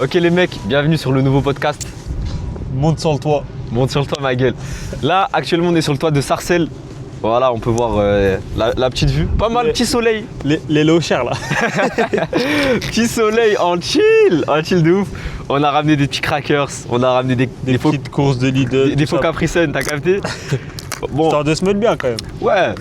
Ok les mecs, bienvenue sur le nouveau podcast. Monte sur le toit. Monte sur le toit ma gueule. Là actuellement on est sur le toit de Sarcelles. Voilà, on peut voir la petite vue. Pas mal, petit soleil. Les low chers là. Petit soleil en chill de ouf. On a ramené des petits crackers, on a ramené Des faux, petites courses de Lidl. des faux Capri Sun, t'as capté? Bon, Histoire de se mettre bien quand même. ouais.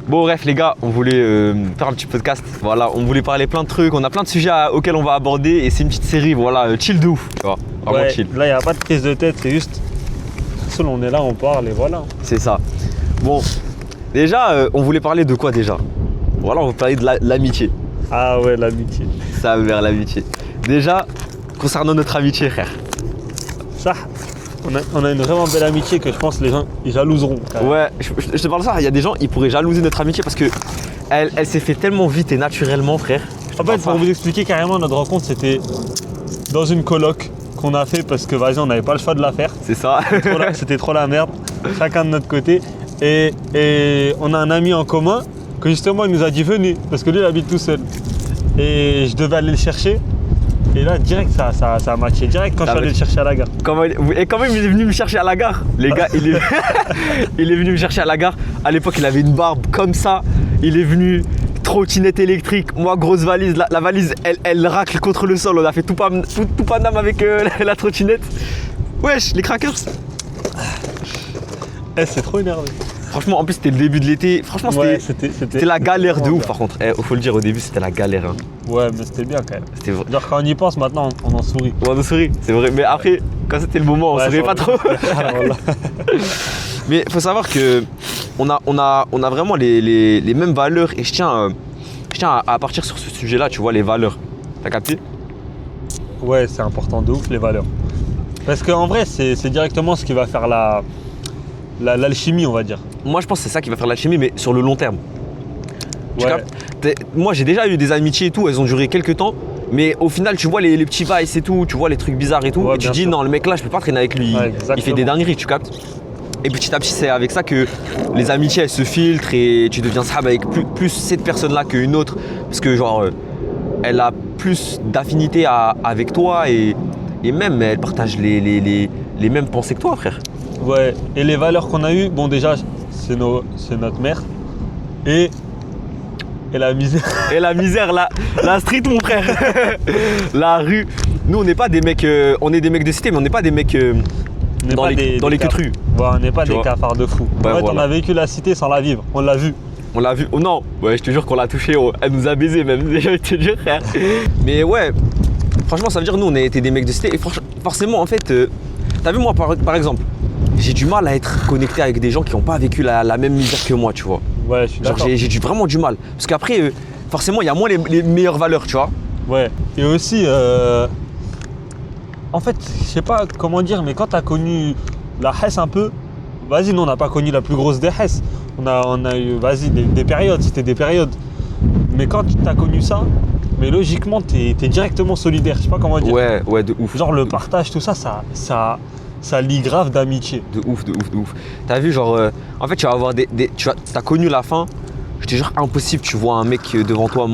Bon bref les gars, on voulait faire un petit podcast. Voilà, on voulait parler plein de trucs, on a plein de sujets auxquels on va aborder et c'est une petite série, voilà, chill de ouf, tu vois. Vraiment Ouais, chill. là, il n'y a pas de prise de tête, c'est juste. Seul, on est là, on parle et voilà. C'est ça. Bon, déjà, on voulait parler de quoi déjà? Voilà, on va parler de l'amitié. Ah ouais, l'amitié. Ça vers l'amitié. Déjà, concernant notre amitié, frère. Ça, on a une vraiment belle amitié que je pense les gens ils jalouseront. Ouais, je te parle de ça, il y a des gens, ils pourraient jalouser notre amitié parce que elle s'est fait tellement vite et naturellement, frère. En fait, pour vous expliquer carrément, notre rencontre, c'était dans une coloc qu'on a fait parce que, vas-y, on n'avait pas le choix de la faire. C'est ça. C'était trop la merde, chacun de notre côté. Et on a un ami en commun que justement, il nous a dit venez, parce que lui, il habite tout seul. Et je devais aller le chercher. Et là, direct, ça a matché. Direct, quand je suis allé le chercher à la gare. Et quand même, il est venu me chercher à la gare. Les gars, il est venu me chercher à la gare. À l'époque, il avait une barbe comme ça. Il est venu, trottinette électrique. Moi, grosse valise. La valise, elle racle contre le sol. On a fait tout Paname avec la trottinette. Wesh, les crackers. Eh, c'est trop énervé. Franchement, en plus, c'était le début de l'été. Franchement, Ouais, c'était la galère de ouf, par contre. Faut le dire, au début, c'était la galère. Hein. Ouais, mais c'était bien quand même. C'était vrai. Genre, quand on y pense, maintenant, on en sourit. Ouais, on sourit, c'est vrai. Mais après, quand c'était le moment, on souriait pas trop. Voilà. Mais faut savoir que on a vraiment les mêmes valeurs et je tiens à partir sur ce sujet-là, tu vois, les valeurs. T'as capté? Ouais, c'est important de ouf les valeurs. Parce qu'en vrai, c'est directement ce qui va faire l'alchimie, on va dire. Moi, je pense que c'est ça qui va faire l'alchimie, mais sur le long terme. Tu Ouais. captes? Moi, j'ai déjà eu des amitiés et tout, elles ont duré quelques temps. Mais au final, tu vois les petits vices et tout, tu vois les trucs bizarres et tout. Ouais, et tu bien dis sûr. non, le mec là, je peux pas traîner avec lui. Ouais, Il fait exactement. des dingueries, tu captes? Et petit à petit, c'est avec ça que les amitiés elles se filtrent et tu deviens sahab avec plus cette personne-là qu'une autre. Parce que, genre, elle a plus d'affinité avec toi et même elle partage les mêmes pensées que toi, frère. Ouais, et les valeurs qu'on a eues, bon déjà, c'est notre mère. Et la misère. Et la misère, la street, mon frère. La rue. Nous, on n'est pas des mecs. On est des mecs de cité, mais on n'est pas des mecs On n'est dans pas les des queues-trues. Ouais, on n'est pas Tu des vois. cafards de fou. Ouais, en fait, voilà. on a vécu la cité sans la vivre. On l'a vu. On l'a vu. Oh non, ouais, je te jure qu'on l'a touché. Elle nous a baisé même. Je te jure, frère. Mais ouais, franchement, ça veut dire nous, on a été des mecs de cité. Et forcément, en fait, t'as vu, moi, par exemple, j'ai du mal à être connecté avec des gens qui n'ont pas vécu la même misère que moi, tu vois. Ouais, je suis Genre, d'accord. vraiment du mal. Parce qu'après, forcément, il y a moins les meilleures valeurs, tu vois. Ouais. Et aussi, en fait, je sais pas comment dire, mais quand t'as connu la Hesse un peu, vas-y, nous on n'a pas connu la plus grosse des Hesse. On a eu, vas-y, des périodes, c'était des périodes. Mais quand tu as connu ça, mais logiquement, t'es directement solidaire. Je sais pas comment dire. Ouais, de ouf. Genre le partage, tout ça, ça lie grave d'amitié. De ouf. T'as vu, genre, en fait, tu vas avoir t'as connu la fin. Je te jure, impossible, tu vois un mec devant toi,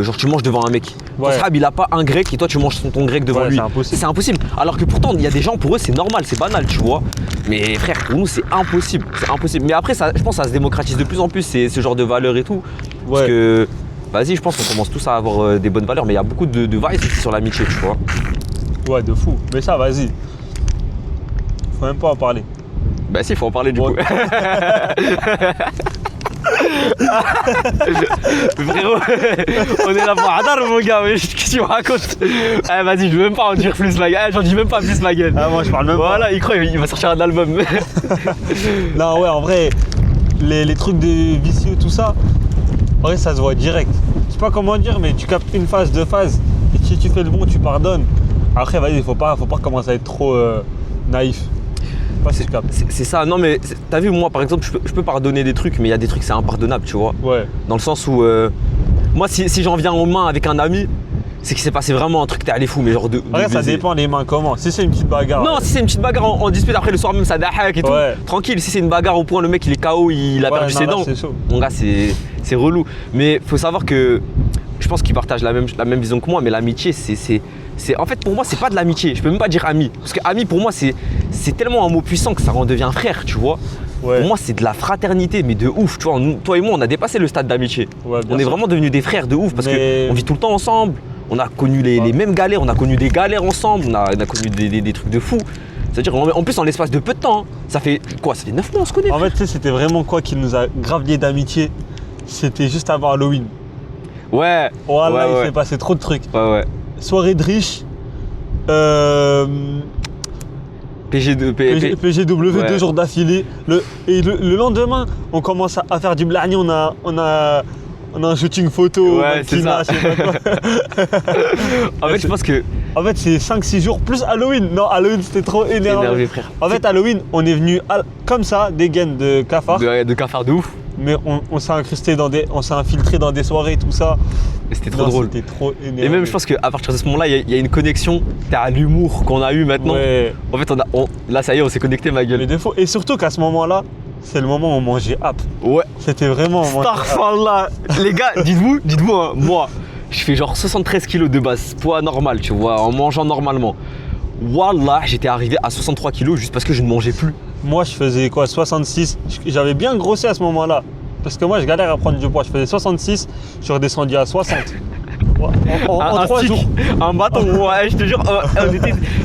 genre tu manges devant un mec. Ouais. Ton sahab, il a pas un grec et toi tu manges ton grec devant Ouais, lui. c'est impossible. C'est impossible. Alors que pourtant, il y a des gens, pour eux, c'est normal, c'est banal, tu vois. Mais frère, pour nous, c'est impossible. C'est impossible. Mais après, je pense que ça se démocratise de plus en plus, ce genre de valeurs et tout. Parce Ouais. que, vas-y, je pense qu'on commence tous à avoir des bonnes valeurs, mais il y a beaucoup de vices aussi sur l'amitié, tu vois. Ouais, de fou. Mais ça, vas-y. Faut même pas en parler. Bah si, il faut en parler du Ouais. coup. Frérot, on est là pour Hadar mon gars, mais qu'est-ce que tu me racontes? Eh vas-y, je veux même pas en dire plus ma gueule, j'en dis même pas plus ma gueule. Ah, moi je parle même pas. Voilà, il croit, il va sortir un album. Non, ouais, en vrai, les trucs des vicieux, tout ça, en vrai, ça se voit direct. Je sais pas comment dire, mais tu captes une phase, deux phases, et si tu fais le bon, tu pardonnes. Après, vas-y, faut pas commencer à être trop naïf. Je sais pas si tu captes. C'est ça, non mais t'as vu, moi par exemple, je peux pardonner des trucs, mais il y a des trucs c'est impardonnable, tu vois. Ouais, Dans le sens où, moi si j'en viens aux mains avec un ami, c'est qu'il s'est passé vraiment un truc, t'es allé fou, mais genre de après, ça baiser. dépend les mains comment. Si c'est une petite bagarre. Non, si c'est une petite bagarre en dispute après le soir même ça dahak et tout, Ouais. tranquille. Si c'est une bagarre au point le mec il est KO, il a Ouais, perdu non, ses là, dents, c'est chaud. mon gars c'est relou. Mais faut savoir que je pense qu'il partage la même vision que moi, mais l'amitié, en fait, pour moi, c'est pas de l'amitié. Je peux même pas dire ami. Parce que ami, pour moi, c'est tellement un mot puissant que ça en devient frère, tu vois. Ouais. Pour moi, c'est de la fraternité, mais de ouf. Tu vois, toi et moi, on a dépassé le stade d'amitié. Ouais, bien On est sûr. vraiment devenus des frères de ouf parce Mais- qu'on vit tout le temps ensemble. On a connu les mêmes galères, on a connu des galères ensemble, on a connu des trucs de fou. C'est-à-dire, en plus, en l'espace de peu de temps, hein. Ça fait quoi? Ça fait 9 mois, on se connaît. En fait, tu sais, c'était vraiment quoi qui nous a grave liés d'amitié. C'était juste avant Halloween. Ouais. Voilà, ouais, il ouais. s'est passé trop de trucs. Ouais. Soirée de riches. PG2, PGW, Ouais. 2 jours d'affilée. Le lendemain, on commence à faire du blani. On a un shooting photo. Ouais, c'est mannequinat, ça. je sais pas quoi. En fait, je pense que. En fait, c'est 5-6 jours plus Halloween. Non, Halloween, c'était trop énervé. Énervé, frère. En fait, Halloween, on est venu comme ça, des gaines de cafard. De cafard de ouf. Mais on s'est incrusté on s'est infiltré dans des soirées, tout ça. Et c'était trop Non, drôle. C'était trop énervé. Et même, je pense qu'à partir de ce moment-là, il y a une connexion. T'as l'humour qu'on a eu maintenant. Ouais. En fait, là, ça y est, on s'est connecté, ma Les gueule. défauts. Et surtout qu'à ce moment-là, c'est le moment où on mangeait app. Ouais. C'était vraiment. on mangeait app. Starfallah. Les gars, dites-vous, hein, moi, je fais genre 73 kilos de base, poids normal, tu vois, en mangeant normalement. Wallah, j'étais arrivé à 63 kilos juste parce que je ne mangeais plus. Moi, je faisais quoi, 66. J'avais bien grossi à ce moment-là. Parce que moi, je galère à prendre du poids. Je faisais 66, je suis redescendu à 60. En Un 3 stick, jours. un bâton, ouais, je te jure,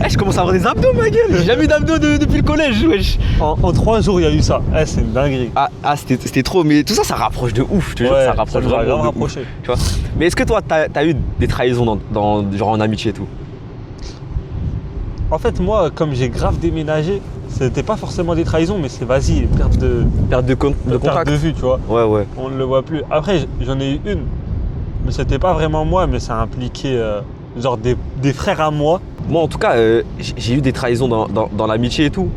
je commence à avoir des abdos, ma gueule. J'ai jamais eu d'abdos depuis le collège, wesh. En 3 jours, il y a eu ça. C'est une dinguerie. C'était trop, mais tout ça, ça rapproche de ouf, je te jure, Ouais, ça rapproche nous a vraiment grave de ouf, rapproché. tu vois. Mais est-ce que toi, t'as eu des trahisons genre en amitié et tout? En fait, moi, comme j'ai grave déménagé, c'était pas forcément des trahisons, mais c'est vas-y, perte de Perte de perte contact? de vue, tu vois. Ouais. On ne le voit plus. Après, j'en ai eu une, mais c'était pas vraiment moi, mais ça impliquait genre des frères à moi. Moi, en tout cas, j'ai eu des trahisons dans l'amitié et tout.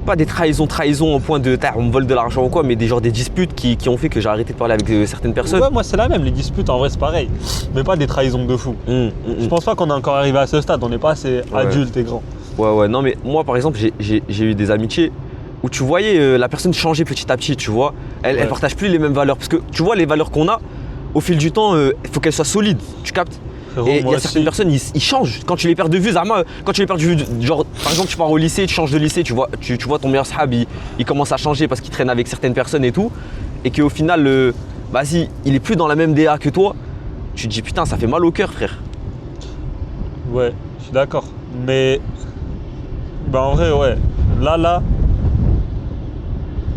Pas des trahisons au point de on me vole de l'argent ou quoi, mais des disputes qui ont fait que j'ai arrêté de parler avec certaines personnes. Ouais, moi c'est la même, les disputes en vrai c'est pareil, mais pas des trahisons de fou. Je pense pas qu'on est encore arrivé à ce stade, on n'est pas assez adulte et grand. Ouais, non, mais moi, par exemple, j'ai eu des amitiés où tu voyais la personne changer petit à petit, tu vois. Elle partage plus les mêmes valeurs. Parce que tu vois, les valeurs qu'on a, au fil du temps, il faut qu'elles soient solides, tu captes. Frérot, Et il moi y a aussi. certaines personnes, ils changent. Quand tu les perds de vue, Zama, quand tu les perds de vue, genre, par exemple, tu pars au lycée, tu changes de lycée, tu vois ton meilleur sahab, il commence à changer parce qu'il traîne avec certaines personnes et tout. Et qu'au final, vas-y, il est plus dans la même DA que toi. Tu te dis, putain, ça fait mal au cœur, frère. Ouais, je suis d'accord. Mais bah en vrai ouais. Là,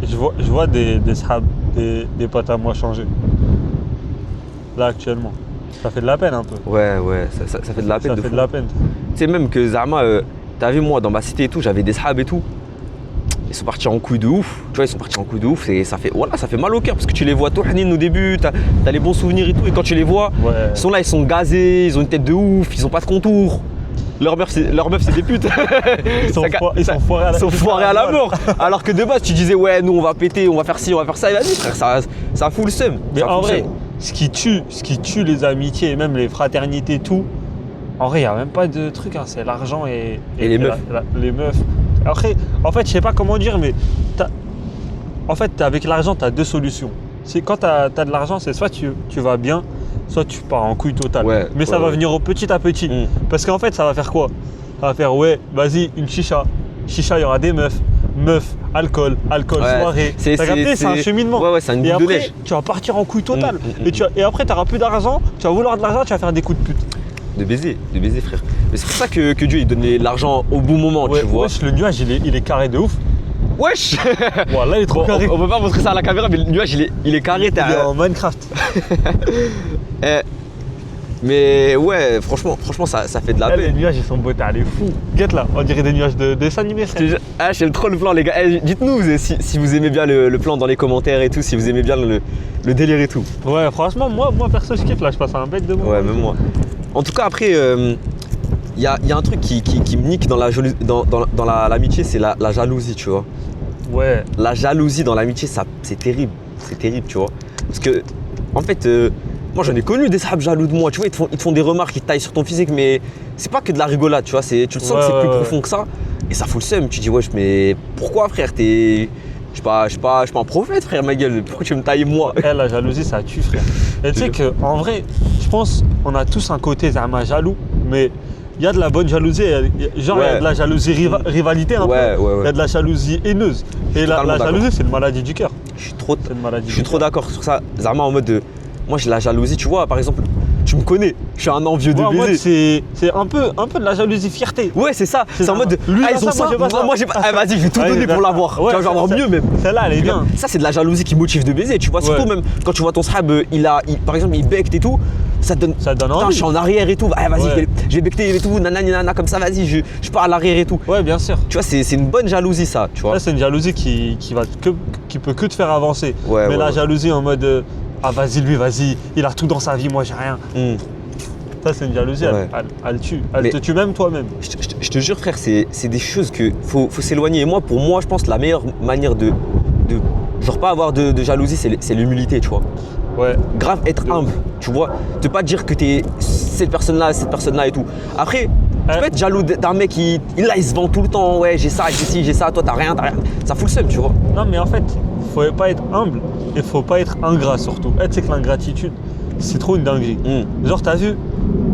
je vois des sahab, des potes à moi changer. Là actuellement. Ça fait de la peine un peu. Ouais, ça fait de la peine. Ça fait fou. de la peine. Tu sais, même que Zama, t'as vu, moi, dans ma cité et tout, j'avais des sahabs et tout. Ils sont partis en couille de ouf. Tu vois, ils sont partis en couille de ouf et ça fait mal au cœur parce que tu les vois tout Hanin au début, t'as les bons souvenirs et tout. Et quand tu les vois, Ouais. ils sont là, ils sont gazés, ils ont une tête de ouf, ils ont pas de contour. Leur meuf, c'est des putes. Ils sont foirés à la mort. Alors que de base, tu disais, ouais, nous on va péter, on va faire ci, on va faire ça. Et vas-y, frère, ça fout le seum. Mais Ça en fout le vrai, seum. ce qui tue les amitiés et même les fraternités et tout, en vrai, il n'y a même pas de truc, hein, c'est l'argent et les meufs. Les meufs. Après, en fait, je sais pas comment dire, mais en fait, avec l'argent, tu as 2 solutions. Quand tu as de l'argent, c'est soit tu vas bien, soit tu pars en couille totale. Ouais, mais ça ouais. va venir au petit à petit. Parce qu'en fait, ça va faire quoi? Ça va faire, ouais, vas-y, une chicha. Chicha, il y aura des meufs. Alcool, Ouais, soirée. T'as capté, c'est un cheminement. Ouais, c'est une Et boule de après, neige. tu vas partir en couille totale. Mm. Et après, tu n'auras plus d'argent, tu vas vouloir de l'argent, tu vas faire des coups de pute. De baiser, frère. Mais c'est pour ça que Dieu il donne l'argent au bon moment, Ouais, tu vois. wesh, le nuage, il est carré de ouf. Wesh Voilà, il est trop Bon, carré. on peut pas montrer ça à la caméra, mais le nuage il est carré. Il est en Minecraft. Mais ouais, franchement ça fait de la Les peine. nuages, ils sont beaux, elle est fou. Guette là, on dirait des nuages de dessin animé, frère. J'aime trop le plan, les gars. Dites-nous si vous aimez bien le plan dans les commentaires et tout, si vous aimez bien le délire et tout. Ouais, franchement, moi perso, je kiffe là, je passe un bête de moment. Ouais, même moi. En tout cas, après, il y a un truc qui me nique dans l'amitié, c'est la jalousie, tu vois. Ouais. La jalousie dans l'amitié, c'est terrible. C'est terrible, tu vois. Parce que, en fait, moi j'en ai connu des sahabs jaloux de moi, tu vois, ils te font des remarques, ils te taillent sur ton physique, mais c'est pas que de la rigolade, tu vois, tu le sens que c'est plus profond que ça, et ça fout le seum. Tu dis, wesh, mais pourquoi, frère, je Je suis pas un prophète, frère, ma gueule. Pourquoi tu veux me tailler moi? La jalousie, ça tue, frère. Et tu sais qu'en vrai, je pense on a tous un côté zama jaloux, mais il y a de la bonne jalousie. Genre, il y a de la jalousie rivalité un peu. Il y a de la jalousie haineuse. Et la jalousie, c'est une maladie du cœur. Je suis trop d'accord sur ça. Zama, en mode de. Moi, j'ai la jalousie, tu vois, par exemple. Tu me connais, je suis un envieux de baiser. C'est un peu de la jalousie fierté. Ouais, c'est ça. C'est en mode lui, ils ont ça, moi j'ai pas. Vas-y, je vais tout donner pour l'avoir. Ouais, tu vois, je vais avoir mieux même. Celle-là, elle est bien. Ça, c'est de la jalousie qui motive de baiser, tu vois. Surtout même quand tu vois ton sahab, par exemple, il becte et tout. Ça te donne envie. Je suis en arrière et tout. Vas-y, je vais becter et tout. Nanana, comme ça, vas-y, je pars à l'arrière et tout. Ouais, bien sûr. Tu vois, c'est une bonne jalousie, ça. Tu vois. Là, c'est une jalousie qui peut que te faire avancer. Mais la jalousie en mode vas-y, lui, vas-y, il a tout dans sa vie, moi j'ai rien. Ça, c'est une jalousie, elle tue. Elle te tue même toi-même. Je te jure, frère, c'est des choses que faut s'éloigner. Et moi, pour moi, je pense que la meilleure manière de genre pas avoir de jalousie, c'est l'humilité, tu vois. Ouais. Grave être humble, tu vois. De pas dire que t'es cette personne-là et tout. Après, tu peux être jaloux d'un mec il se vend tout le temps. Ouais, j'ai ça, j'ai ci, j'ai ça, toi t'as rien. Ça fout le seum, tu vois. Non, mais en fait, faut pas être humble et faut pas être ingrat surtout. Tu sais que l'ingratitude, c'est trop une dinguerie. Genre, t'as vu,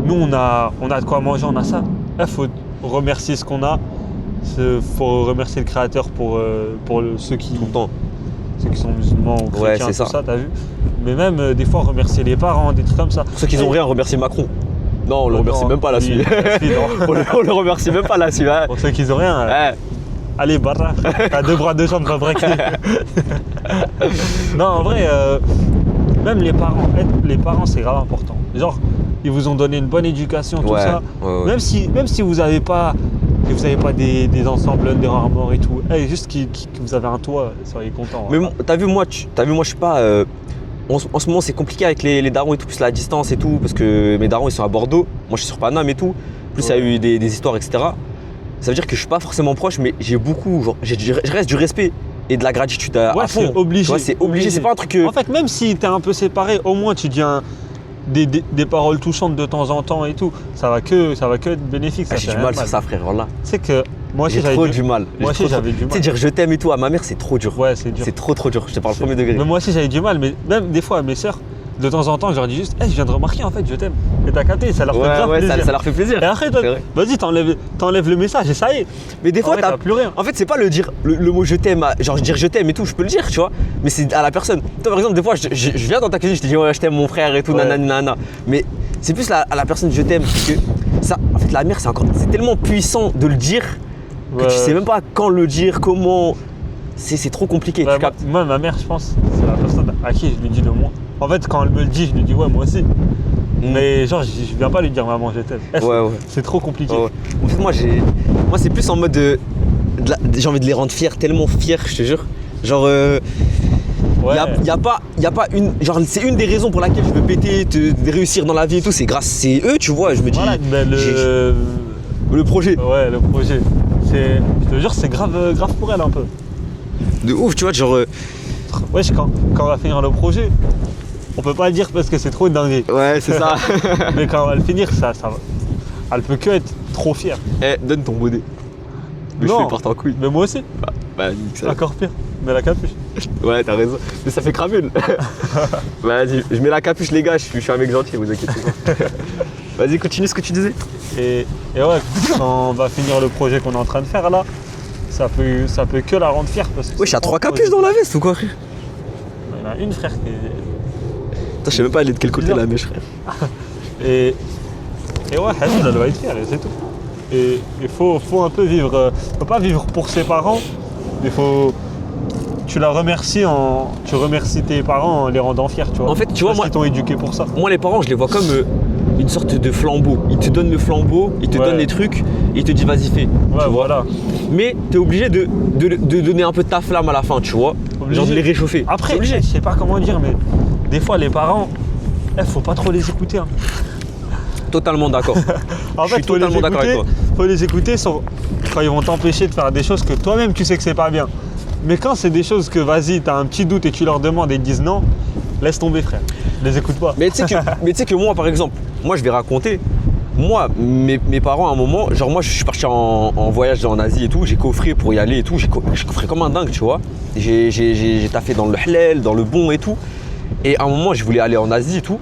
nous on a de quoi manger, on a ça. Il faut remercier ce qu'on a. Faut remercier le créateur pour ceux qui sont musulmans ou chrétiens, tout ça, t'as vu. Mais même des fois remercier les parents, des trucs comme ça. Pour ceux qui n'ont rien, remercier Macron. Non, on le remercie même pas là-dessus. On le remercie même pas là-dessus. Hein. Pour ceux qui n'ont rien. Allez, barra, t'as 2 bras, 2 jambes, va breaker. Non, en vrai, même les parents, c'est grave important. Genre, ils vous ont donné une bonne éducation, tout ça. Même si vous n'avez pas des ensembles Under Armour et tout, juste que vous avez un toit, soyez contents. Mais t'as vu, moi, je suis pas. En ce moment, c'est compliqué avec les darons et tout, plus la distance et tout, parce que mes darons ils sont à Bordeaux, moi je suis sur Paname et tout. Plus il y a eu des histoires, etc. Ça veut dire que je suis pas forcément proche, mais j'ai beaucoup, genre, je reste du respect et de la gratitude à fond. C'est obligé. C'est obligé, c'est pas un truc que. En fait, même si t'es un peu séparé, au moins tu dis des paroles touchantes de temps en temps et tout. Ça va que être bénéfique. J'ai du mal sur ça, frère. Voilà. Tu sais que moi aussi j'avais du mal. Moi aussi j'avais du mal. Tu sais, dire je t'aime et tout à ma mère, c'est trop dur. Ouais, c'est dur. C'est trop dur. Je te parle premier degré. Mais moi aussi j'avais du mal, mais même des fois à mes sœurs, de temps en temps, je leur dis juste, je viens de remarquer en fait, je t'aime. Et t'as capté, ça leur fait grave plaisir. Ça leur fait plaisir. Et après, toi, vas-y, t'enlèves le message et ça y est. Mais des fois, t'as plus rien. En fait, c'est pas le mot je t'aime, genre dire je t'aime et tout, je peux le dire, tu vois. Mais c'est à la personne. Toi, par exemple, des fois, je viens dans ta cuisine, je te dis, ouais, je t'aime mon frère et tout, nanana. Mais c'est plus à la personne je t'aime, parce que ça, en fait, la mère, c'est tellement puissant de le dire que tu sais même pas quand le dire, comment. C'est trop compliqué. Moi, ma mère, je pense, c'est la personne à qui je lui dis le moins. En fait, quand elle me le dit, je lui dis ouais, moi aussi. Mais genre, je viens pas lui dire maman, je t'aime. C'est trop compliqué. En fait, moi, c'est plus en mode j'ai envie de les rendre fiers, tellement fiers, je te jure. Genre, y a pas une. Genre, c'est une des raisons pour laquelle je veux péter, de réussir dans la vie et tout. C'est eux, tu vois. Je me dis. Voilà, le projet. Ouais, le projet. Je te jure, c'est grave pour elle un peu. De ouf, tu vois, genre. Wesh, quand on va finir le projet, on peut pas le dire parce que c'est trop dingue. Ouais, c'est ça. Mais quand on va le finir, ça va. Elle peut que être trop fière. Donne ton bonnet. Le cheveu part en couille. Mais moi aussi. Bah, nique ça. Encore pire. Mets la capuche. Ouais, t'as raison. Mais ça fait cramer. Vas-y, je mets la capuche, les gars. Je suis un mec gentil, vous inquiétez pas. Vas-y, continue ce que tu disais. Et ouais, quand on va finir le projet qu'on est en train de faire là, ça peut que la rendre fière. Parce que wesh, y'a 3 capuches dans la veste ou quoi, frère? Il y en a une, frère. Je sais même pas elle est de quel côté la mèche, frère. Et ouais, elle va être fière, c'est tout. Et il faut un peu vivre. Faut pas vivre pour ses parents, mais tu remercies tes parents en les rendant fiers, tu vois. En fait, tu vois, moi, ils t'ont éduqué pour ça. Moi, les parents, je les vois comme une sorte de flambeau. Ils te donnent le flambeau, ils te donnent les trucs, et ils te disent vas-y fais. Ouais, voilà. Mais t'es obligé de donner un peu de ta flamme à la fin, tu vois. Obligé. Genre de les réchauffer. Après, je sais pas comment dire, mais des fois les parents, faut pas trop les écouter. Hein. Totalement d'accord. En fait, je suis totalement d'accord avec toi. Faut les écouter quand ils vont t'empêcher de faire des choses que toi-même tu sais que c'est pas bien. Mais quand c'est des choses que vas-y, t'as un petit doute et tu leur demandes et ils te disent non, laisse tomber, frère. Les écoute pas. Mais tu sais que moi, par exemple, je vais raconter. moi, mes parents, à un moment, genre moi je suis parti en voyage en Asie et tout, j'ai coffré pour y aller et tout, j'ai coffré comme un dingue, tu vois. J'ai taffé dans le halal, dans le bon et tout. Et à un moment, je voulais aller en Asie et tout.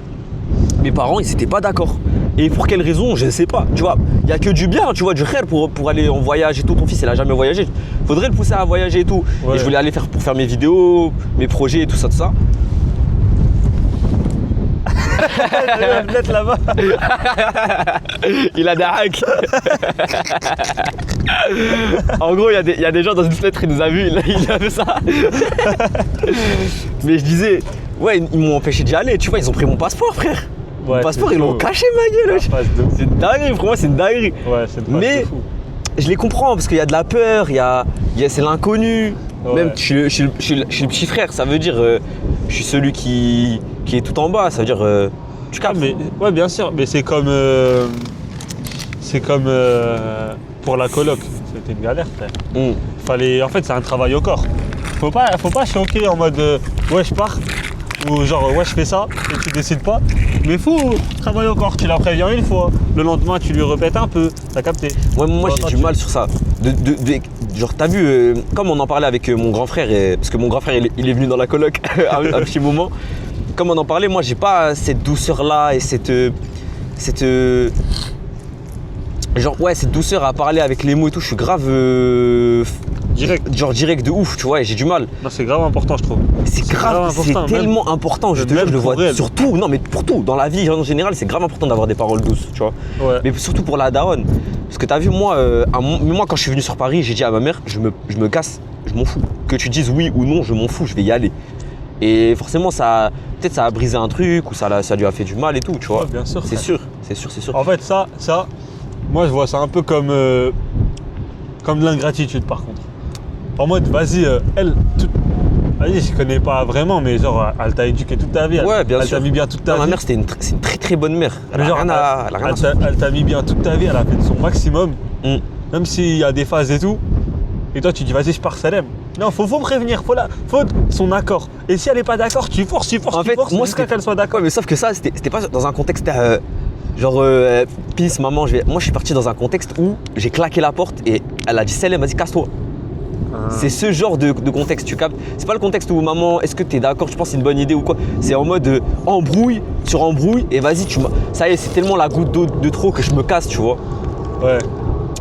Mes parents, ils étaient pas d'accord. Et pour quelle raison, je ne sais pas. Tu vois, il n'y a que du bien, tu vois, du khair pour aller en voyage et tout. Ton fils, il a jamais voyagé. Faudrait le pousser à voyager et tout. Ouais. Et je voulais aller pour faire mes vidéos, mes projets et tout ça, tout ça. Peut-être là-bas. Il a des hacks. En gros, il y a des gens dans une fenêtre, il nous a vu, il a fait ça. Mais je disais, ouais, ils m'ont empêché d'y aller, tu vois, ils ont pris mon passeport, frère. Ouais, Mon passeport, c'est ils l'ont chaud. caché, ma gueule. C'est une phase de fou. C'est une dinguerie, pour moi, c'est une dinguerie. Ouais, c'est une phase Mais de fou. je les comprends parce qu'il y a de la peur, c'est l'inconnu. Ouais. Même je suis le petit frère, ça veut dire je suis celui qui est tout en bas, ça veut dire tu Ah, captes. mais, ouais, bien sûr, mais c'est comme pour la coloc. C'était une galère, frère. En fait, c'est un travail au corps. Faut pas choquer en mode ouais, je pars ou genre ouais, je fais ça et tu décides pas. Mais faut travailler au corps. Tu la préviens une fois. Le lendemain, tu lui répètes un peu. T'as capté. Ouais, moi Bon, j'ai attends, du mal sur ça. Genre t'as vu, comme on en parlait avec mon grand frère, parce que mon grand frère il est venu dans la coloc un petit moment. Comme on en parlait, moi j'ai pas cette douceur là et cette douceur à parler avec les mots et tout. Je suis grave direct de ouf, tu vois, et j'ai du mal. Non, c'est grave important, je trouve. C'est grave, c'est important, tellement important, je te jure, même je le pour vois elle. surtout, non mais pour tout, dans la vie en général, c'est grave important d'avoir des paroles douces, tu vois. Ouais. Mais surtout pour la daronne. Parce que t'as vu, moi, moi quand je suis venu sur Paris, j'ai dit à ma mère, je me casse, je m'en fous. Que tu dises oui ou non, je m'en fous, je vais y aller. Et forcément, peut-être ça a brisé un truc ou ça lui a fait du mal et tout, tu vois. Ouais, bien sûr. C'est sûr. En fait, ça, moi je vois ça un peu comme de l'ingratitude par contre. En mode, vas-y, vas-y, je connais pas vraiment, mais genre, elle t'a éduqué toute ta vie. Ouais, bien elle sûr. t'a mis bien toute ta Non, vie. ma mère, c'est une très très bonne mère. Elle Mais a genre, rien à elle t'a mis bien toute ta vie, elle a fait de son maximum. Mm. Même s'il y a des phases et tout. Et toi, tu dis, vas-y, je pars Salem. Non, faut prévenir, faut son accord. Et si elle est pas d'accord, tu forces, En fait, moi, jusqu'à qu'elle soit d'accord. Ouais, mais sauf que ça, c'était pas dans un contexte peace, maman, moi je suis parti dans un contexte où j'ai claqué la porte et elle a dit Salem, vas-y, casse-toi. C'est ce genre de contexte, tu captes. C'est pas le contexte où maman, est-ce que t'es d'accord, tu penses que c'est une bonne idée ou quoi. C'est en mode embrouille sur embrouille et vas-y, ça y est, c'est tellement la goutte d'eau de trop que je me casse, tu vois. Ouais.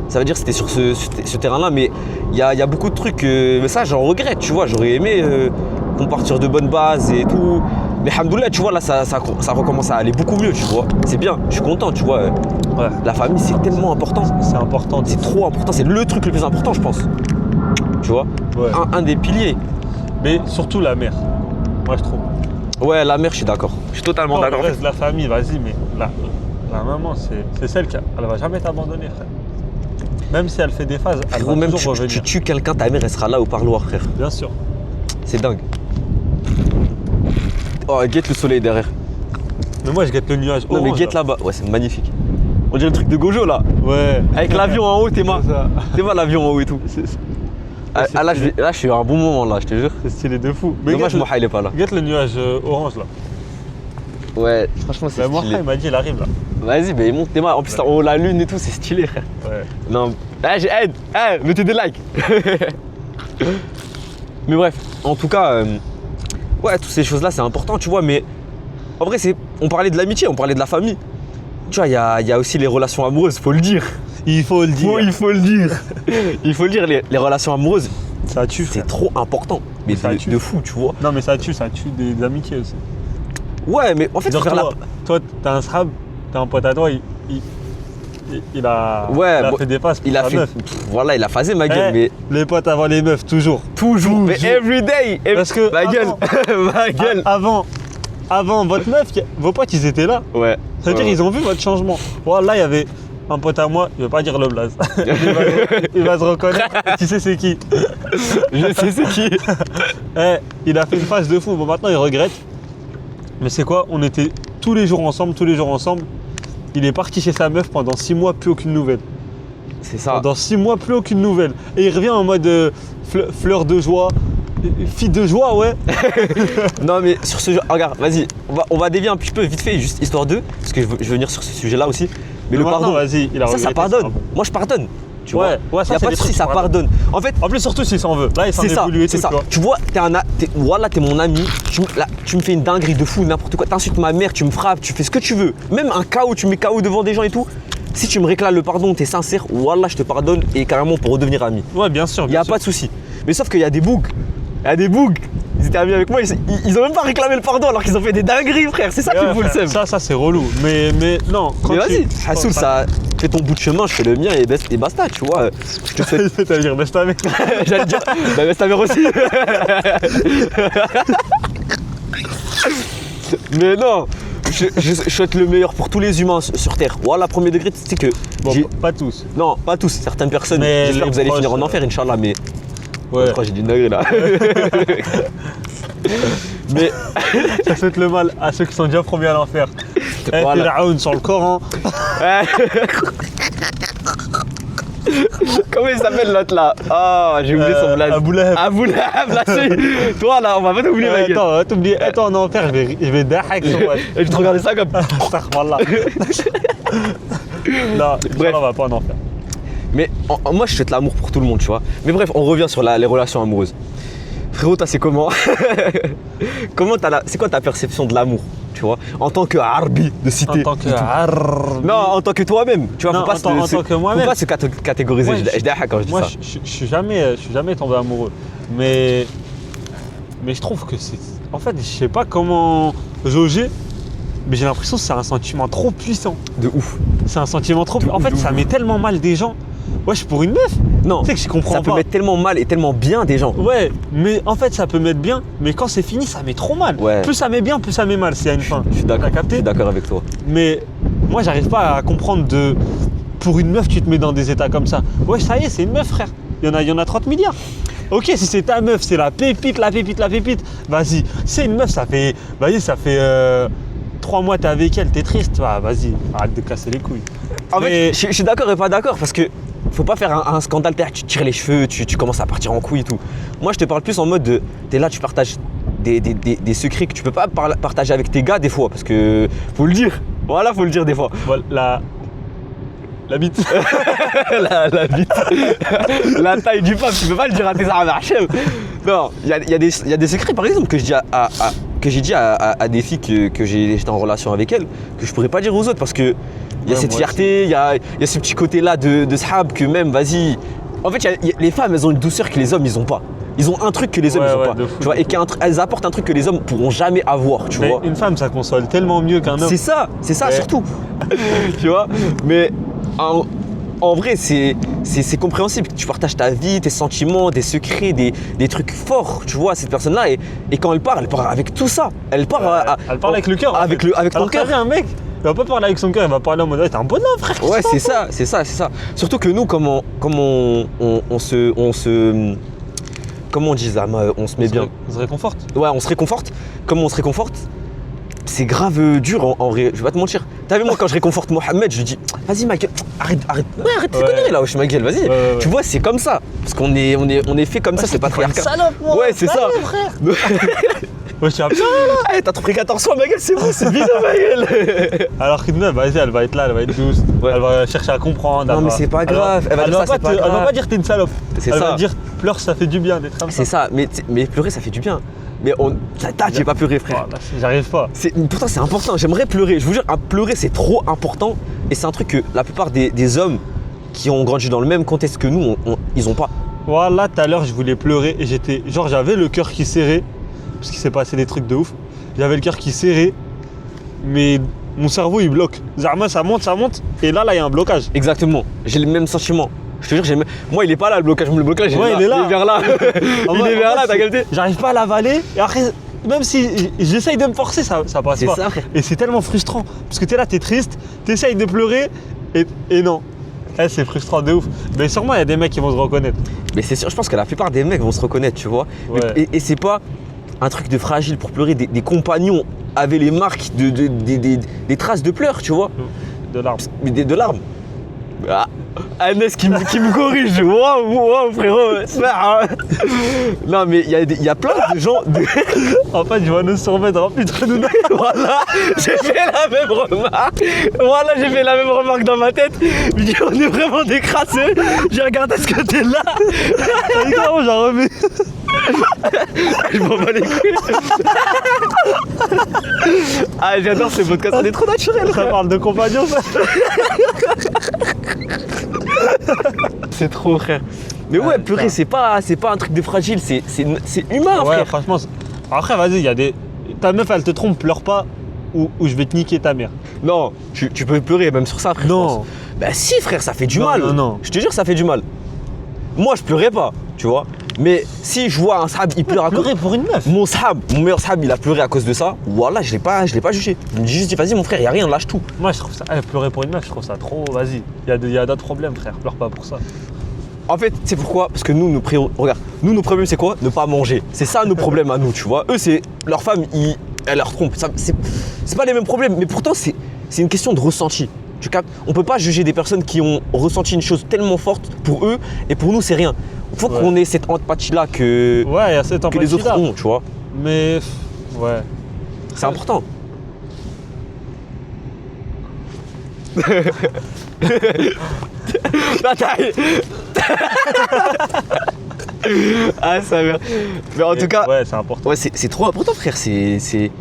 Ça veut dire que c'était sur ce terrain-là, mais il y a beaucoup de trucs, mais ça j'en regrette, tu vois. J'aurais aimé qu'on parte sur de bonnes bases et tout. Mais alhamdoulilah, tu vois, là ça recommence à aller beaucoup mieux, tu vois. C'est bien, je suis content, tu vois. Ouais. La famille, c'est tellement important. C'est important. C'est trop important, c'est le truc le plus important, je pense. Tu vois, Ouais. un des piliers. Mais surtout la mère, moi je trouve. Ouais, la mère, je suis d'accord. Je suis totalement Non, d'accord. le reste de la famille, vas-y, mais la maman, c'est celle qui elle va jamais t'abandonner, frère. Même si elle fait des phases, elle Frérot, va même toujours tu revenir. tues quelqu'un, ta mère, elle sera là au parloir, frère. Bien sûr. C'est dingue. Oh, guette le soleil derrière. Mais moi, je guette le nuage Non, mais orange, guette là. là-bas. Ouais, c'est magnifique. On dirait le truc de Gojo, là. Ouais. Avec l'avion en haut, t'es mal. C'est ça. T'es mal l'avion en haut et tout. Ah, là, je suis à un bon moment, là, je te jure. C'est stylé de fou. Mais Dommage, Moha, il est pas là. guette le nuage orange, là. Ouais, franchement, c'est Bah, moi, stylé. il m'a dit, il arrive, là. Vas-y, mais monte tes mains. En plus, en haut, la lune et tout, c'est stylé, frère. Ouais. Non. Mettez des likes. Mais bref, en tout cas, ouais, toutes ces choses-là, c'est important, tu vois. Mais en vrai, on parlait de l'amitié, on parlait de la famille. Tu vois, il y a aussi les relations amoureuses, faut le dire. Il faut le dire. Il faut le dire. Il faut le dire, les relations amoureuses, Ça tue, frère. c'est trop important. Mais Ça tue. de fou, tu vois. Non, mais ça tue des amitiés aussi. Ouais, mais en fait, Genre, faire la... toi, t'as un srab, t'as un pote à toi, il a fait des passes pour Il a sa fait. meuf. Voilà, il a phasé ma gueule, Eh, mais les potes avant les meufs, toujours. toujours. Mais every day. Parce que Ma gueule. Ma gueule. Avant votre meuf, vos potes, ils étaient là. Ouais. Ça veut dire ils ont vu votre changement. Voilà, il y avait un pote à moi, il veut pas dire le blaze. il va se reconnaître. Tu sais c'est qui. Je sais c'est qui. Eh, il a fait une phase de fou. Bon, maintenant il regrette. Mais c'est quoi? On était tous les jours ensemble. Il est parti chez sa meuf pendant 6 mois, plus aucune nouvelle. C'est ça. Pendant 6 mois, plus aucune nouvelle. Et il revient en mode fleur de joie, fille de joie, ouais. Non mais sur ce jeu, regarde, vas-y, on va dévier un petit peu vite fait, juste histoire d'eux, parce que je veux venir sur ce sujet-là aussi. Mais le maintenant, pardon, vas-y, il a ça regretté, pardonne. c'est Moi, je pardonne. Tu Ouais, vois, ouais, ça, y a c'est pas des de souci, trucs ça qui pardonne. En fait, En plus, surtout s'il s'en veut. Là, il s'en c'est est ça, voulu et c'est tout, ça. tu vois. Tu vois, voilà, t'es mon ami, tu me fais une dinguerie de fou, n'importe quoi. T'insultes ma mère, tu me frappes, tu fais ce que tu veux. Même un KO, tu mets KO devant des gens et tout. Si tu me réclames le pardon, t'es sincère, voilà, je te pardonne et carrément pour redevenir ami. Ouais, bien sûr. Il n'y a pas de souci. Mais sauf qu'il y a des bougs. Il y a des bougs. Ils étaient amis avec moi, ils ont même pas réclamé le pardon alors qu'ils ont fait des dingueries, frère. C'est ça qui me fout le seum. Ça, c'est relou. Mais non. Mais vas-y, Hassoul, ça fais ton bout de chemin, je fais le mien et basta, tu vois. Je te souhaite. T'as dire, baisse ta mère. J'allais dire, bah baisse ta mère aussi. Mais non, je souhaite le meilleur pour tous les humains sur Terre. Voilà, premier degré, c'est que. Bon, pas tous. Non, pas tous, certaines personnes. Mais J'espère que vous allez proches, finir en enfer, Inch'Allah, mais. Ouais. Je crois que j'ai dit une dinguerie là. Mais. Ça souhaite le mal à ceux qui sont déjà promis à l'enfer. Voilà. Fir'aoun sur le Coran. Comment il s'appelle l'autre là? Ah, j'ai oublié son blaze. Abou Lahab. Abou Lahab, là, c'est. Toi là, on va pas t'oublier, ma gueule. Attends, t'oublies. Attends, en enfer, je vais dahak sur moi. Et je te regardais ça comme. Astaghfirullah. Non, Bref. on va pas en enfer. Mais moi, je souhaite l'amour pour tout le monde, tu vois. Mais bref, on revient sur les relations amoureuses. Frérot, toi, c'est comment? C'est quoi ta perception de l'amour, tu vois? En tant que Arbi de cité. En tant que Non, en tant que toi-même, tu vois. Non, Faut pas en tant que moi-même. Faut pas se catégoriser. Ouais, Je dis quand je dis Moi, ça. je suis jamais tombé amoureux. Mais je trouve que c'est. En fait, je sais pas comment jauger, mais j'ai l'impression que c'est un sentiment trop puissant. De ouf. C'est un sentiment trop. En fait, de ça ouf. met tellement mal des gens. Wesh, pour une meuf. Non, Tu sais que je comprends ça peut pas. mettre tellement mal et tellement bien des gens. Ouais, mais en fait, ça peut mettre bien, mais quand c'est fini, ça met trop mal. Ouais. Plus ça met bien, plus ça met mal. S'il y a une fin. Je suis d'accord. T'as Je capté? suis d'accord avec toi. Mais moi, j'arrive pas à comprendre de. Pour une meuf, tu te mets dans des états comme ça. Ouais, ça y est, c'est une meuf, frère. Il y en a 30 milliards. Ok, si c'est ta meuf, c'est la pépite. Vas-y. C'est une meuf, ça fait. Vas-y, ça fait 3 mois, t'es avec elle, t'es triste. Ah, vas-y, arrête de casser les couilles. En Mais- fait, je suis d'accord et pas d'accord parce que faut pas faire un scandale, tu te tires les cheveux, tu commences à partir en couille et tout. Moi, je te parle plus en mode de. T'es là, tu partages des secrets que tu peux pas partager avec tes gars des fois parce que. Faut le dire. Voilà, faut le dire des fois. Voilà, la bite. la bite. La taille du pape, tu peux pas le dire à tes armes Hachem. Non, il y a des secrets par exemple que je dis que j'ai dit à des filles que j'étais en relation avec elles, que je pourrais pas dire aux autres parce que il y a Ouais, cette moi fierté, il y a ce petit côté-là de sahab que même, vas-y. En fait, les femmes, elles ont une douceur que les hommes, ils ont pas. Ils ont un truc que les hommes, Ouais, ils ont ouais, pas. de fou, Tu vois, de et fou. elles apportent un truc que les hommes pourront jamais avoir, tu Mais vois. une femme, ça console tellement mieux qu'un homme. C'est ça Ouais. surtout. Tu vois. Mais en vrai, c'est compréhensible. Tu partages ta vie, tes sentiments, des secrets, des trucs forts, tu vois, cette personne-là. Et quand elle part avec tout ça. Elle part, Elle parle avec le cœur. en Avec, fait. avec ton Alors, cœur. t'as vu un mec, il va pas parler avec son cœur, il va parler en mode, ouais, t'es un bonhomme, frère. Ouais, c'est ça. Surtout que nous, comment on on dit Zama, on se met bien. On se réconforte. Ouais, on se réconforte. Comment on se réconforte? C'est grave dur en vrai, je vais pas te mentir. T'as vu, moi quand je réconforte Mohamed, je lui dis vas-y ma gueule, arrête tes Ouais. conneries là, wesh ma gueule, vas-y. Ouais. Tu vois, c'est comme ça. Parce qu'on est fait comme ça, c'est patriarcal. Salope, moi. Ouais, c'est ça. Frère. Ouais, je suis un peu- Eh, t'as pris 14 fois ma gueule, c'est bon, c'est bien ma gueule. Alors qu'une meuf, vas-y, elle va être là, elle va être douce. Ouais. Elle va chercher à comprendre. Non, elle mais va- c'est pas elle va- grave. Elle va dire ça, c'est pas Elle va grave. pas dire t'es une salope. C'est Elle ça. va dire pleure, ça fait du bien d'être comme ça. C'est ça, mais pleurer ça fait du bien. Mais j'ai pas pleuré frère. Voilà, j'arrive pas. Pourtant c'est important, j'aimerais pleurer. Je vous jure, pleurer c'est trop important. Et c'est un truc que la plupart des hommes qui ont grandi dans le même contexte que nous, ils ont pas. Voilà, tout à l'heure, je voulais pleurer et j'étais. Genre, j'avais le cœur qui serrait. Parce qu'il s'est passé des trucs de ouf. J'avais le cœur qui serrait. Mais mon cerveau, il bloque. Zarma, ça monte. Et là, il y a un blocage. Exactement, j'ai le même sentiment. Je te jure, moi il est pas là le blocage, Ouais, il est là. Il est vers là. En Il mode- est vers en là, fait, t'as capté? J'arrive pas à l'avaler. Et après, même si j'essaye de me forcer, ça passe C'est pas. ça, frère. Et c'est tellement frustrant. Parce que t'es là, t'es triste, t'essayes de pleurer et non. Eh, c'est frustrant de ouf. Mais sûrement, il y a des mecs qui vont se reconnaître. Mais c'est sûr, je pense que la plupart des mecs vont se reconnaître, tu vois. Ouais. Et c'est pas un truc de fragile pour pleurer. Des compagnons avaient les marques des traces de pleurs, tu vois. De larmes. Mais de larmes. Ah. Agnès qui me corrige. Wow, frérot. Super, hein. Non, mais il y a plein de gens. En fait, je vais nous surmettre rempli de nous. Voilà, j'ai fait la même remarque. Voilà, j'ai fait la même remarque dans ma tête. Je me dis, on est vraiment des crasseux. J'ai regardé ce côté-là. Évidemment, j'en remets. Je m'en bats les couilles. Ah, j'adore ce podcast, on est trop naturel. Ça parle de compagnon, ça. C'est trop, frère. Mais ouais, purée, c'est pas un truc de fragile, c'est humain, Ouais, frère. franchement. Après, vas-y, il y a des. Ta meuf, elle te trompe, pleure pas, ou je vais te niquer ta mère. Non, tu peux pleurer même sur ça, frère. Non. je pense. Bah si, frère, ça fait du Non, mal. non. Je te jure, ça fait du mal. Moi, je pleurais pas, tu vois. Mais si je vois un sahab, il pleure à cause. Pleurer pour une meuf. Mon meilleur sahab, il a pleuré à cause de ça. Voilà, je l'ai pas jugé. Je me dis juste, vas-y, mon frère, y a rien, lâche tout. Moi, je trouve ça. Pleurer pour une meuf, je trouve ça trop. Vas-y. Il y a d'autres problèmes, frère. Pleure pas pour ça. En fait, c'est pourquoi? Parce que regarde, nos problèmes, c'est quoi? Ne pas manger. C'est ça nos problèmes à nous, tu vois. Eux, c'est leur femme, elle leur trompe. C'est pas les mêmes problèmes, mais pourtant, c'est une question de ressenti. Tu captes? On peut pas juger des personnes qui ont ressenti une chose tellement forte pour eux et pour nous, c'est rien. Il faut qu'on ait cette empathie-là que Ouais, il y a cette les autres empathie-là. ont, tu vois. Mais. Ouais. C'est important. Bataille. Ah, ça va. Mais en tout cas, Ouais, c'est important. ouais, c'est trop important, frère. C'est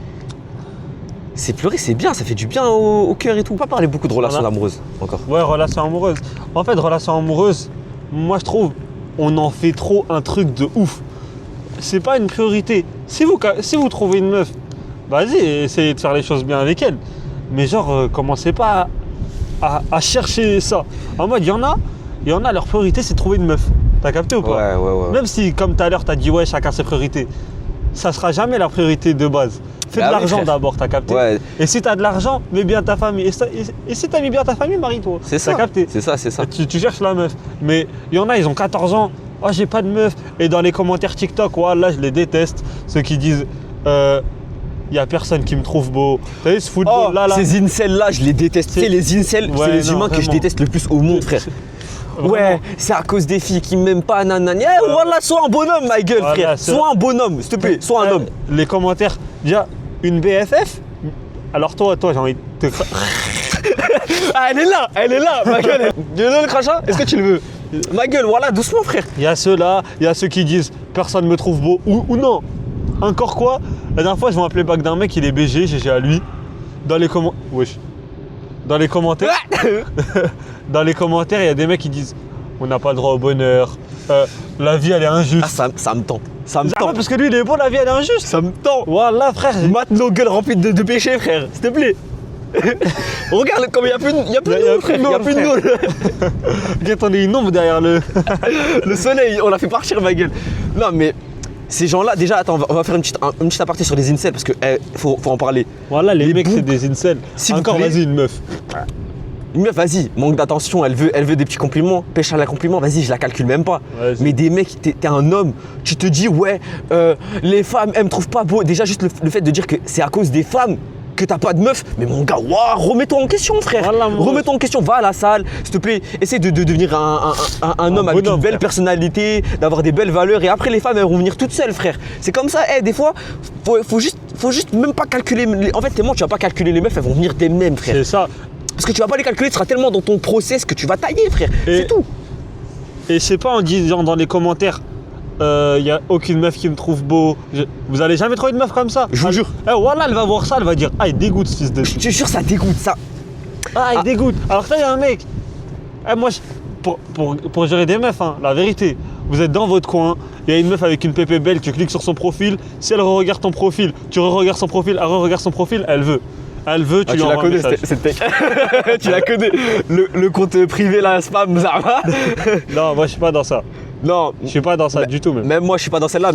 pleurer, c'est bien, ça fait du bien au cœur et tout. On va pas parler beaucoup de relations Voilà. amoureuses encore. Ouais, relation amoureuse. En fait, relation amoureuse, moi je trouve, on en fait trop un truc de ouf. C'est pas une priorité. Si vous trouvez une meuf, vas-y, essayez de faire les choses bien avec elle. Mais genre, commencez pas à chercher ça. En mode, il y en a, leur priorité c'est de trouver une meuf. T'as capté ou pas? Ouais. Même si, comme tout à l'heure, t'as dit ouais, chacun ses priorités. Ça sera jamais la priorité de base. Fais Bah de oui, l'argent frère. d'abord, t'as capté? Ouais, Et si t'as de l'argent, mets bien ta famille. Et si t'as mis bien ta famille, marie-toi. c'est ça. T'as capté? C'est ça. Tu cherches la meuf. Mais il y en a, ils ont 14 ans. Oh, j'ai pas de meuf. Et dans les commentaires TikTok, là, je les déteste. Ceux qui disent y a personne qui me trouve beau. T'as vu ce football Oh, là ces incels-là, je les déteste. Tu sais, les incels, Ouais, c'est les non, humains que je vraiment. déteste le plus au monde, frère. Vraiment. Ouais, c'est à cause des filles qui m'aiment pas, nanani. Eh, voilà, sois un bonhomme, ma gueule, Voilà, frère. c'est- Sois un bonhomme, s'il te plaît, sois un homme. Les commentaires, déjà, une BFF. Alors toi, j'ai envie de te. Ah, elle est là, ma gueule. Tu veux le crachat? Est-ce que tu le veux? Ma gueule, voilà, doucement, frère. Il y a ceux-là, il y a ceux qui disent personne me trouve beau ou non. Encore quoi? La dernière fois, je m'appelais bac d'un mec, il est BG, GG à lui. Dans les commentaires. Wesh. Dans les commentaires. Dans les commentaires, il y a des mecs qui disent on n'a pas le droit au bonheur. La vie, elle est injuste. Ah, ça me tend. Ça me Ah tend. ouais, parce que lui, il est beau, la vie, elle est injuste. Ça me tend. Voilà, frère. Mate nos gueules remplies de péchés, frère, s'il te plaît. Regarde, comme il n'y a plus de Il y a nous, frère. Il n'y a plus de nous. Regarde, on est une ombre derrière le. Le soleil, on l'a fait partir, ma gueule. Non, mais ces gens-là, déjà, attends, on va faire une petite aparté sur les incels parce que faut en parler. Voilà, les mecs, boucs, c'est des incels. s'il vous Encore, plaît. vas-y, une meuf. Une meuf, vas-y, manque d'attention, elle veut des petits compliments, pêche à la compliment, vas-y, je la calcule même pas. Vas-y. Mais des mecs, t'es un homme, tu te dis, ouais, les femmes, elles me trouvent pas beau. Déjà, juste le fait de dire que c'est à cause des femmes que t'as pas de meuf. Mais mon gars, waouh, remets-toi en question, frère. Voilà, mon remets-toi en question, va à la salle, s'il te plaît. Essaie de devenir un homme avec bonhomme, une belle frère. personnalité, d'avoir des belles valeurs. Et après, les femmes, elles vont venir toutes seules, frère. C'est comme ça, des fois, faut juste même pas calculer. En fait, tellement tu vas pas calculer les meufs, elles vont venir d'elles-mêmes, frère. C'est ça. Parce que tu vas pas les calculer, tu seras tellement dans ton process que tu vas tailler, frère. Et- C'est tout. Et c'est pas en disant dans les commentaires il y a aucune meuf qui me trouve beau. Vous allez jamais trouver une meuf comme ça. Je vous jure. Voilà, elle va voir ça, elle va dire ah, il dégoûte ce fils de. Je te jure, ça dégoûte, ça. Ah, il dégoûte. Alors que là, il y a un mec. Moi, pour gérer des meufs, hein, la vérité, vous êtes dans votre coin, il y a une meuf avec une pépé belle, tu cliques sur son profil, si elle regarde ton profil, tu regardes son profil, elle regarde son profil, elle veut. Elle veut, tu Ah, lui tu la envoies un connais, message. cette tech. Tu la connais. Le compte privé, là, spam, ça va. Non, moi, je suis pas dans ça. Non, Je suis pas dans ça du tout, même. même moi, je suis pas dans celle-là,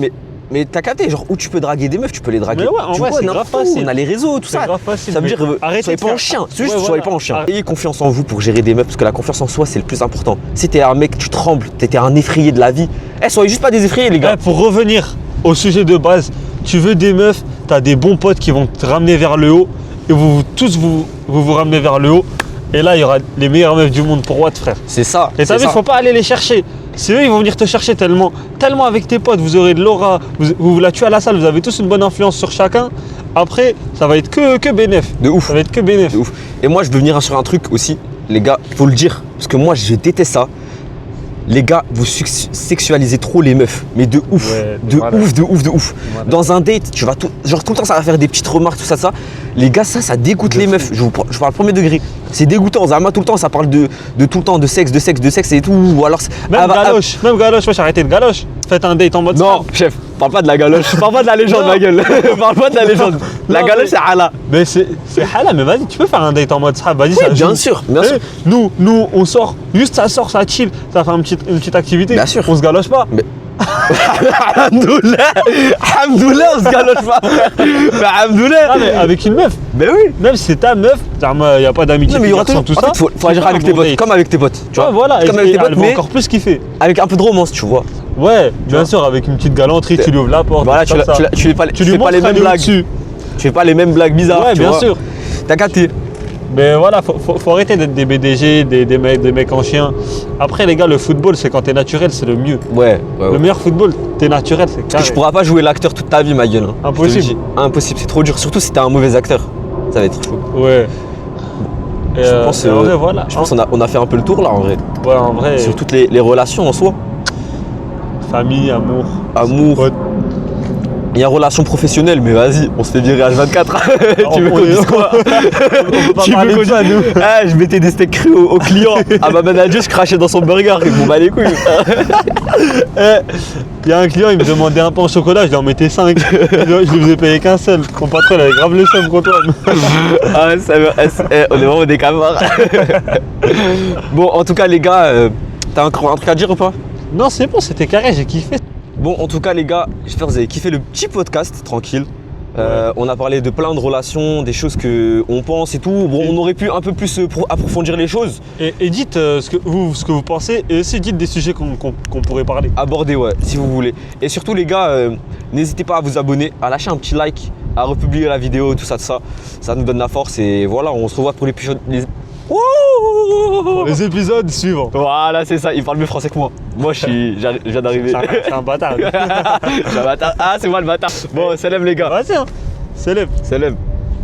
mais t'as capté, genre, où tu peux draguer des meufs, tu peux les draguer. Mais ouais, en tu vrai, vois, c'est n'importe grave où, facile. on a les réseaux, tout C'est ça. grave facile, Ça veut mais dire, arrêtez soyez de pas faire- en chien. C'est Ouais, juste, soyez voilà. pas en chien. Arrête- Ayez confiance en vous pour gérer des meufs, parce que la confiance en soi, c'est le plus important. Si t'es un mec, tu trembles, t'es un effrayé de la vie. Soyez juste pas des effrayés, les gars. Pour revenir au sujet de base, tu veux des meufs, t'as des bons potes qui vont te ramener vers le haut et vous ramenez vers le haut Et là, il y aura les meilleures meufs du monde pour Watt, frère. C'est ça. Et t'as vu, faut pas aller les chercher. C'est eux, ils vont venir te chercher tellement avec tes potes, vous aurez de l'aura, vous la tuez à la salle, vous avez tous une bonne influence sur chacun. Après, ça va être que bénéf. De ouf. Ça va être que bénéf. De ouf. Et moi, je veux venir sur un truc aussi, les gars, faut le dire, parce que moi, je déteste ça. Les gars, vous sexualisez trop les meufs, mais de ouf, Ouais, de voilà. ouf, de ouf, de ouf. Voilà. Dans un date, tu vas tout le temps, ça va faire des petites remarques, tout ça. Les gars, ça dégoûte De les fou. meufs. Je parle premier degré. C'est dégoûtant. Zama, tout le temps, ça parle de tout le temps, de sexe et tout. Ou alors, Même galoche, wesh, arrêtez de galoche. Faites un date en mode non, star. chef, parle pas de la galoche. Parle pas de la légende, Non. ma gueule. Parle pas de la légende. La Non, galoche, mais- c'est Allah. Mais c'est halal, mais vas-y, tu peux faire un date en mode sahab, vas-y, Oui, ça bien joue. sûr, bien Eh, sûr. Nous, on sort, juste ça sort, ça chill, ça fait une petite activité. Bien sûr. On se galoche pas. Alhamdoulilah, Alhamdoulilah, on se galoche pas, frère. Mais Alhamdoulilah. Ah, mais avec une meuf, Mais oui. même si c'est ta meuf, il n'y a pas d'amitié Non, mais il y aura sans toujours. tout En ça. fait, faut agir tu avec fais tes un bon potes, date. comme avec tes potes. Tu Ouais, vois. voilà, Comme et avec tes potes, elle va mais encore plus kiffer. avec un peu de romance, tu vois. Ouais, bien vois. sûr, avec une petite galanterie, tu lui ouvres la porte. Voilà, comme ça. tu Tu lui fais pas les montres mêmes aller blagues. au-dessus. Tu fais pas les mêmes blagues bizarres. Ouais, tu bien vois. sûr. T'as capté. Mais voilà, faut arrêter d'être des BDG, des mecs en chien. Après, les gars, le football, c'est quand t'es naturel, c'est le mieux. Ouais. Le meilleur football, t'es naturel, c'est carré. Tu pourras pas jouer l'acteur toute ta vie, ma gueule. hein. Impossible. Je te le dis. Impossible, c'est trop dur. Surtout si t'es un mauvais acteur. Ça va être chaud. Ouais. Et, Je pense, et en vrai, voilà. Je pense qu'on a fait un peu le tour là en vrai. Ouais, en vrai, Sur toutes les relations en soi. famille, amour. Amour. potes. Il y a relation professionnelle, mais vas-y, on se fait virer H24. Tu veux qu'on dise quoi On peut pas Tu veux parler qu'on de ça, nous. Ah, je mettais des steaks crus au client. À ma manager, je crachais dans son burger. Ils m'ont bat les couilles. Il y a un client, il me demandait un pain au chocolat, je lui en mettais 5. Je lui faisais payer qu'un seul. Mon patron, il avait grave le seum contre toi. Ah, on est vraiment des camarades. Bon, en tout cas, les gars, t'as encore un truc à dire ou pas? Non, c'est bon, c'était carré, j'ai kiffé. Bon, en tout cas, les gars, j'espère que vous avez kiffé le petit podcast, tranquille. On a parlé de plein de relations, des choses qu'on pense et tout. Bon, on aurait pu un peu plus approfondir les choses. Et dites ce que vous pensez, et aussi dites des sujets qu'on pourrait parler. Aborder, ouais, si vous voulez. Et surtout, les gars, n'hésitez pas à vous abonner, à lâcher un petit like, à republier la vidéo, tout ça, ça nous donne la force. Et voilà, on se revoit pour les Les épisodes suivants. Voilà, c'est ça, il parle mieux français que moi. Moi, je viens d'arriver. C'est un bâtard. Je suis un bâtard. Ah, c'est moi le bâtard. Bon, salam les gars. Vas-y, hein. Célèbre. Salam.